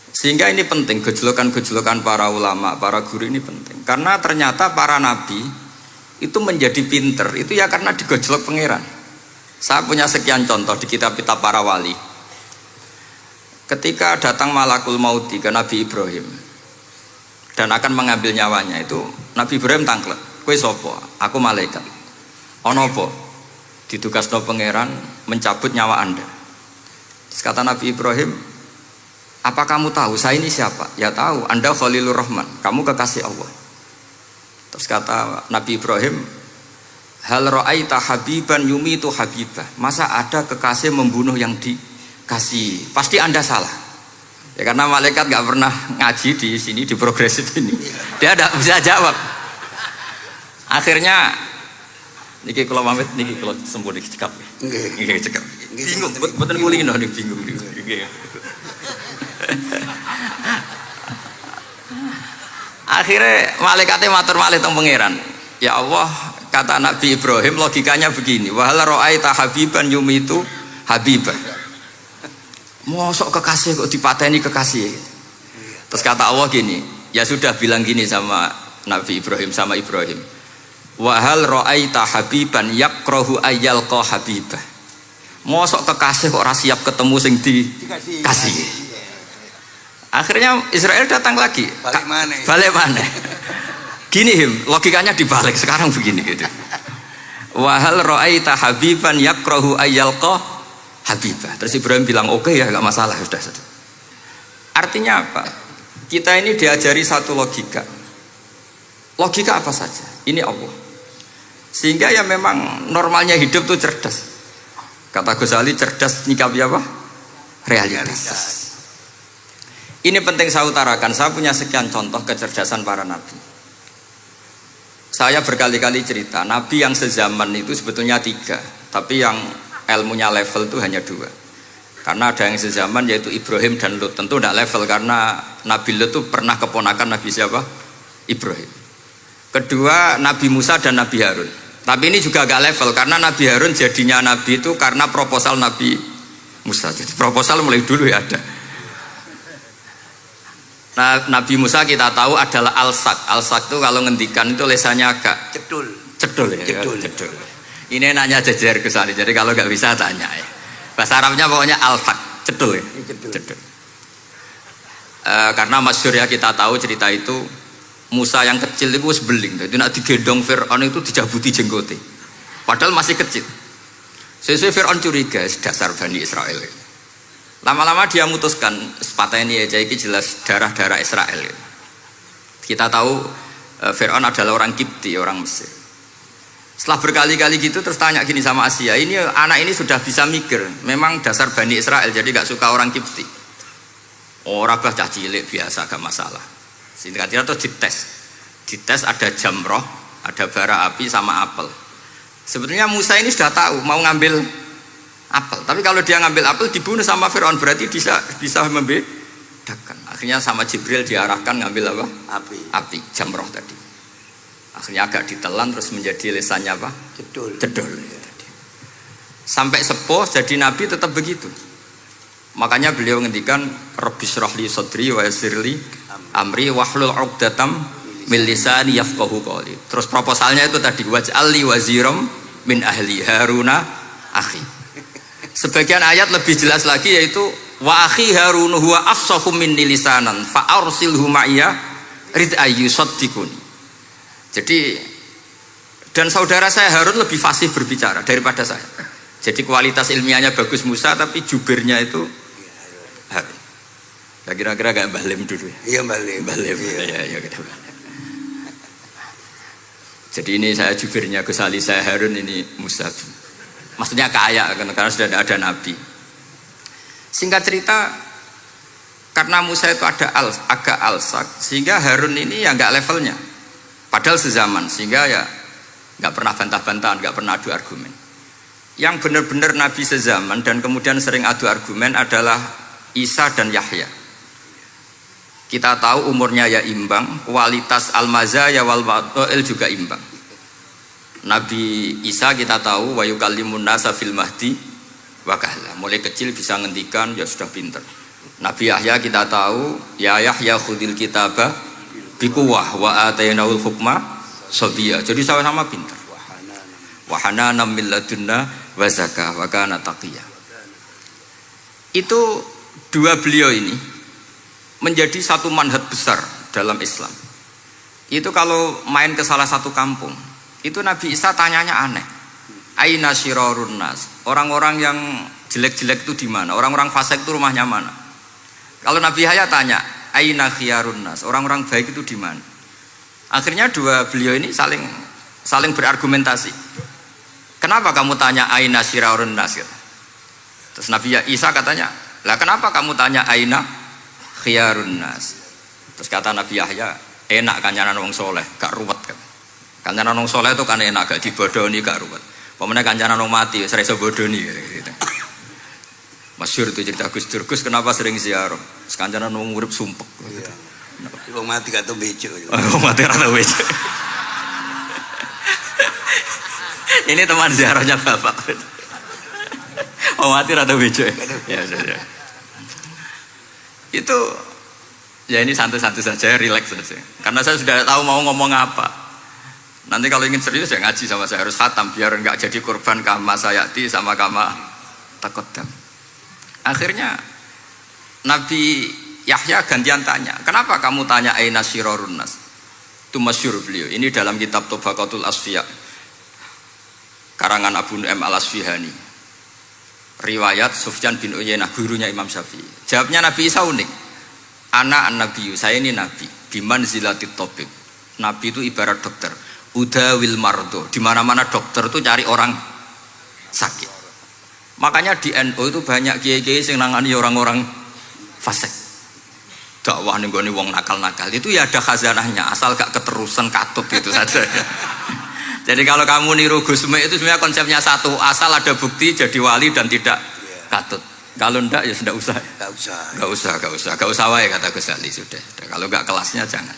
Sehingga ini penting, gejolokan-gejolokan para ulama, para guru ini penting. Karena ternyata para nabi itu menjadi pinter, itu ya karena digojlok pangeran. Saya punya sekian contoh di kitab-kitab para wali. Ketika datang malakul mauti ke Nabi Ibrahim dan akan mengambil nyawanya, itu Nabi Ibrahim tangklet, kowe sapa? Aku malaikat. Ono apa? Ditugasno pangeran mencabut nyawa Anda. Terus kata Nabi Ibrahim, apa kamu tahu saya ini siapa? Ya tahu, Anda Khalilur Rahman, kamu kekasih Allah. Terus kata Nabi Ibrahim, hal ra'aita habiban yumitu habibah. Masa ada kekasih membunuh yang dikasih? Pasti Anda salah. Ya karena malaikat nggak pernah ngaji di sini, di progresif ini. Dia tidak bisa jawab. Akhirnya niki kalau pamit, niki kalau sembuh niki cekap. Niki cekap. Bingung, betul kulino nih bingung. Akhirnya malaikatnya matur malih teng pangeran. Ya Allah, kata Nabi Ibrahim logikanya begini, wa hal ra'aita habiban yumitu habibah. Mosok kekasih kok dipateni kekasih. Terus kata Allah gini, ya sudah bilang gini sama Nabi Ibrahim, sama Ibrahim. Wa hal ra'aita habiban yakrahu ayyalqa habibah. Mosok kekasih kok ora siap ketemu sing dikasih. Akhirnya Israel datang lagi, balik mana? Gini logikanya dibalik sekarang begini gitu. Wahal ra'aita habiban yakrahu ayyalqa habibah. Terus Ibrahim bilang oke ya, nggak masalah sudah. Artinya apa? Kita ini diajari satu logika. Logika apa saja? Ini Allah. Sehingga ya memang normalnya hidup tuh cerdas. Kata Ghazali cerdas nyikapi apa? Realitas. Ini penting saya utarakan. Saya punya sekian contoh kecerdasan para nabi. Saya berkali-kali cerita, nabi yang sezaman itu sebetulnya 3, tapi yang ilmunya level itu hanya 2. Karena ada yang sezaman yaitu Ibrahim dan Lut. Tentu tidak level karena Nabi Lut itu pernah keponakan Nabi siapa? Ibrahim. Kedua Nabi Musa dan Nabi Harun. Tapi ini juga agak level karena Nabi Harun jadinya nabi itu karena proposal Nabi Musa. Jadi proposal mulai dulu ya ada. Nah, Nabi Musa kita tahu adalah al-sak. Al-sak itu kalau ngendikan itu lesannya agak cedul ya. Cedul. Ini nanya jejer ke sana. Jadi kalau nggak bisa tanya ya. Bahasa Arabnya pokoknya al-sak, cedul ya. Cedul. Karena masyhur ya kita tahu cerita itu Musa yang kecil itu sebeling. Jadi nak digendong Fir'aun itu dijabuti jenggote. Padahal masih kecil. Sesuai Fir'aun curiga dasar Bani Israel. Lama-lama dia memutuskan sepatah ini ya, jadi jelas darah-darah Israel. Kita tahu Fir'aun adalah orang Kipti, orang Mesir. Setelah berkali-kali gitu terus tanya gini sama Asia, ini anak ini sudah bisa mikir, memang dasar Bani Israel jadi gak suka orang Kipti. Orang bah cah cilik biasa gak masalah. Singkatnya terus dites ada jamroh, ada bara api sama apel. Sebetulnya Musa ini sudah tahu mau ngambil apel, tapi kalau dia ngambil apel dibunuh sama Fir'aun berarti bisa membedakan. Akhirnya sama Jibril diarahkan ngambil apa? Api jamroh tadi. Akhirnya agak ditelan terus menjadi lesannya apa? Cedul. Sampai sepuh jadi nabi tetap begitu. Makanya beliau ngendikan Rabbis shrahli sadri wa yassirli amri wahlul 'uqdatam min lisani yafqahu qawli. Terus proposalnya itu tadi waj'alli waziram min ahli Haruna akhi. Sebagian ayat lebih jelas lagi yaitu wa akhi Harun huwa afsahu minni lisanan fa arsilhu ma'iyya rid ayyusaddiquni. Jadi dan saudara saya Harun lebih fasih berbicara daripada saya. Jadi kualitas ilmiahnya bagus Musa tapi jubirnya itu Harun. Ya kira-kira kayak Mbah Lim dulu. Iya Mbah Lim. Ya gitu. Jadi ini saya jubirnya Gus Ali, saya Harun, ini Musa. Maksudnya kaya karena sudah ada nabi. Singkat cerita, karena Musa itu agak alsak, sehingga Harun ini ya nggak levelnya. Padahal sezaman, sehingga ya nggak pernah bantah-bantahan, nggak pernah adu argumen. Yang benar-benar nabi sezaman dan kemudian sering adu argumen adalah Isa dan Yahya. Kita tahu umurnya ya imbang, kualitas al-mazaya wal wada'il juga imbang. Nabi Isa kita tahu wa yukallimun nasa fil mahdi wa kahla. Mulai kecil bisa ngendikan ya sudah pinter. Nabi Yahya kita tahu, ya Yahya khudil kitabah bikuwah wa atainaul hukma sabiyya. Jadi sama-sama pintar. Wa hananan min ladunna wa zakah wa kana taqiyya. Itu dua beliau ini menjadi satu manhaj besar dalam Islam. Itu kalau main ke salah satu kampung, itu Nabi Isa tanyanya aneh. Aina syirarun nas? Orang-orang yang jelek-jelek itu di mana? Orang-orang fasik itu rumahnya mana? Kalau Nabi Yahya tanya, aina khiyarun nas? Orang-orang baik itu di mana? Akhirnya dua beliau ini saling berargumentasi. Kenapa kamu tanya aina syirarun nas? Terus Nabi Isa katanya, lah kenapa kamu tanya aina khiyarun nas? Terus kata Nabi Yahya, enak kancanan wong soleh, gak ruwet kan? Kancanan wong soleh itu kan enak, gak dibodoni, gak ruwet. Pemenang kancanan wong mati, sering bodoni gitu. Masyhur itu cerita Gus Dur, Gus kenapa sering ziarah? Kancanan wong urip sumpek. Gitu. Wong mati gak tau bejo. Wong mati gak tau bejo. Ini teman ziarahnya bapak. Wong mati gak tau bejo. Ya. Itu ya ini santai-santai saja, relax saja. Karena saya sudah tahu mau ngomong apa. Nanti kalau ingin serius ya ngaji sama saya, harus khatam biar enggak jadi korban kama sayati sama kama takodam. Akhirnya Nabi Yahya gantian tanya, kenapa kamu tanya aina syirarun nas? Itu masyhur beliau. Ini dalam kitab Tabaqatul Asfiya karangan Abu Nu'aim Al-Asfihani. Riwayat Sufyan bin Uyainah, gurunya Imam Syafi'i. Jawabnya Nabi Isa unik. Ana an-nabiyyu, saya ini nabi. Biman zilatit tabib. Nabi itu ibarat dokter. Udawil mardo. Di mana-mana dokter itu cari orang sakit. Makanya di NU itu banyak kiai-kiai yang nangani orang-orang fasik. Dakwah ning gone wong nakal-nakal. Itu ya ada khazanahnya, asal gak keterusan katut itu saja. Jadi kalau kamu niru Gus Mek itu sebenarnya konsepnya satu, asal ada bukti jadi wali dan tidak katut. Kalau ndak ya sudah usah. Gak usah wae kata Gus Ali sudah. Kalau gak kelasnya jangan.